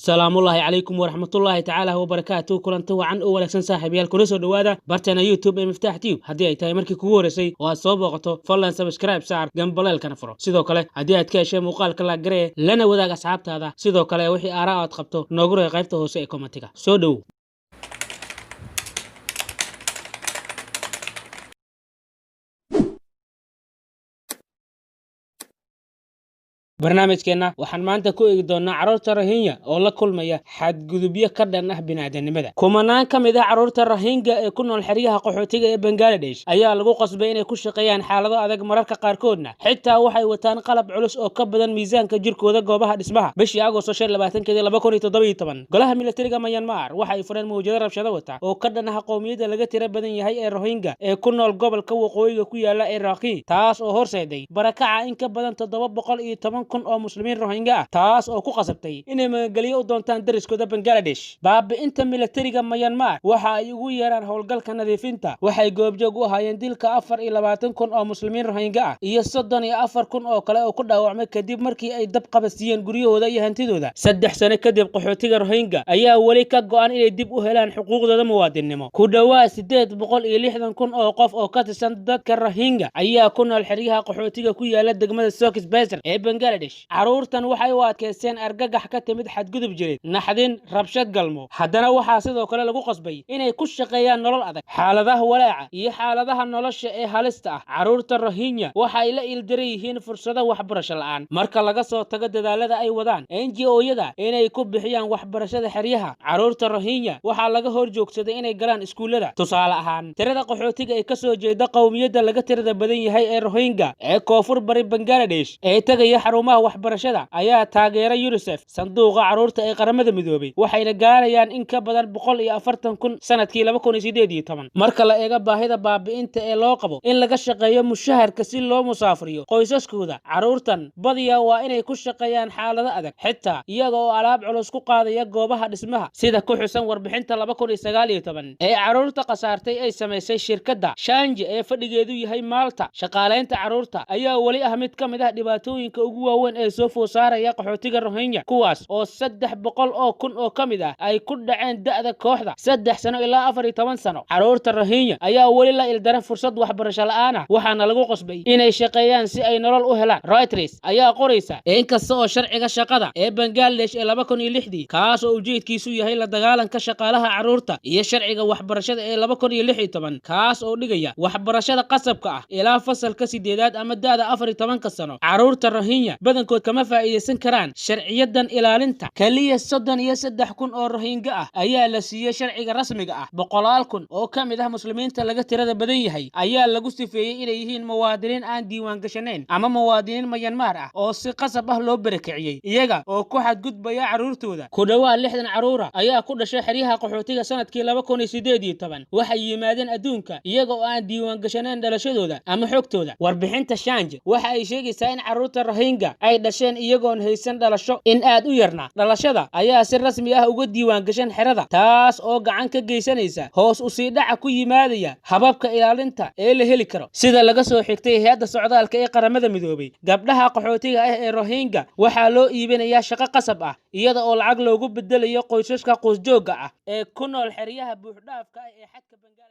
السلام الله عليكم ورحمة الله تعالى وبركاته. كلنت وعن أول أحسن صاحب يالكل سو دوادا برتنا يوتيوب مفتاح تيوب هدي أي تاي مركي كورسي وصوب وقته فلان سبسكرايب سعر جنب بلال كنفرو سيدو كله هدي أتكاشى مقال كلا جري لنا وذاك أصحاب هذا سيدو كله وحي آراء تقبته نقول غيبته هو سيء كومنتيكا سودو barnaamijkeena waxaan maanta ku eegi doonaa carruurta Rohingya oo la kulmaya xadgudubyo ka dhan ah bini'aadanimada. Kumanaan ka mid ah carruurta Rohingya ee ku nool xeryaha qaxootiga ee Bangladesh ayaa lagu qasbay inay ku shaqeeyaan xaalado adag mararka qaarkoodna xitaa waxay wataan qalab culus oo ka badan miisaanka jirkooda goobaha dhismaha. Bishii Agoosto 2017 golaha militariga Myanmar waxay fureen mowjado rabshado wata oo ka dhan ah qowmiyadda laga tira badan yahay ee Rohingya ee ku nool gobolka waqooyiga ku yaala ee Rakhine, taas oo horseeday barakaca in ka badan 710 kun oo muslimiin Rohingya ah, taas oo ku qasabtay inay magaalyo u doontaan dariskooda Bangladesh. Baabi'inta militariga Myanmar waxa ay ugu yeeraan howlgalka nadiifinta waxay goobjoog u ahaayeen dilka 24 kun oo muslimiin Rohingya ah iyo 34 kun oo kale oo ku dhaawacmay kadib markii ay dab qabadsiiyeen guryahooda iyo hantidooda. 3 sano kadib qaxootiga Rohingya ayaa wali ka go'an inay dib u helaan xuquuqdooda muwaadinimo. Ku dhawaad 860 kun oo qof oo ka tirsan dadka Rohingya ayaa ku nool xeryaha qaxootiga ku yaala degmada Cox's Bazar ee Bangladesh. Carruurtan waxay u adkeysteen argagax ka timid xadgudub jireed, naxdin, rabshad galmo. Haddana waxaa sidoo kale lagu qasbay inay ku shaqeeyaan nolol adag, xaaladaha walaaca iyo xaaladaha nolosha ee halista ah. Carruurta Rohingya waxay la ildaran yihiin fursado waxbarasho la'aan marka laga soo tago dadaalada ay wadaan NGO-yada inay ku bixiyaan waxbarashada xeryaha. Carruurta Rohingya waxaa laga hor joogsaday inay galaan iskuulada. Tusaale ahaan, tirada qaxootiga ee ka soo jeeda qowmiyadda laga tirada badan yahay ee Rohingya ee koonfur bari Bangladesh ee tagaya xarumaha waxbarashada ayaa taageera UNICEF, sanduuqa carruurta ee qaramada midoobay, waxayna gaarayaan in ka badan 140 kun sanadkii 2018. Marka la eego baahida baabi'inta ee loo qabo in laga shaqeeyo mushaharka si loo musaafiriyo qoysaskooda, carruurtan badiyaa waa inay ku shaqeeyaan xaalado adag, xitaa iyaga oo alaab culus ku qaadaya goobaha dhismaha, sida ku xusan warbixinta 2019 ee carruurta qasaartay ay samaysay shirkadda Shanji ee fadhigeedu yahay Malta. Shaqaaleynta carruurta ayaa wali ah mid ka mid ah dhibaatooyinka ugu waaweyn ee soo food saaraya qaxootiga Rohingya, kuwaas oo 300 oo kun oo ka mid ah ay ku dhaceen da'da kooxda 3 sano ilaa 14 sano. Carruurta Rohingya ayaa wali la ildaran fursad waxbarasho la'aan ah, waxaana lagu qasbay inay shaqeeyaan si ay nolol u helaan. Reuters ayaa qoraysa inkasta oo sharciga shaqada ee Bangladesh ee 2006 kaas oo ujeedkiisu yahay la dagaalanka shaqaalaha carruurta iyo sharciga waxbarashada ee 2016 kaas oo dhigaya waxbarashada qasabka ah ilaa fasalka 8aad ama da'da 14 sano. Carruurta Rohingya badankood kama faa'iideysan karaan sharciyadan ilaalinta. Kaliya 33 kun oo Rohingya ah ayaa la siiyay sharciga rasmiga ah. 100 kun oo ka mid ah muslimiinta laga tirada badan yahay ayaa lagu sifeeyay inay yihiin muwaadiniin aan diiwaan gashanayn ama muwaadiniin Myanmar ah oo si qasab ah loo barakiciyay iyaga oo ku xadgudbaya carruurtooda. Ku dhawaad 60 carruur ayaa ku dhashay xeryaha qaxootiga sanadkii 2018 waxay yimaadeen adduunka iyaga oo aan diiwaan gashanayn dhalashadooda ama xogtooda. Warbixinta Shanji waxa ay sheegaysaa in carruurta Rohingya ay dhasheen iyagoon haysan dhalasho in aad u yarna. Dhalashada ayaa si rasmi ah uga diiwaan gashan xerada, taas oo gacan ka geysanaysa hoos u sii dhaca ku yimaadaya hababka ilaalinta ee la heli karo. Sida laga soo xigtay hay'adda socdaalka ee qaramada midoobay, gabdhaha qaxootiga ah ee Rohingya waxaa loo iibinayaa shaqo qasab ah iyada oo lacag loogu bedelayo qoysaska qoysjooga ah ee ku nool xeryaha buuxdhaafka ah ee xadka Bangladesh.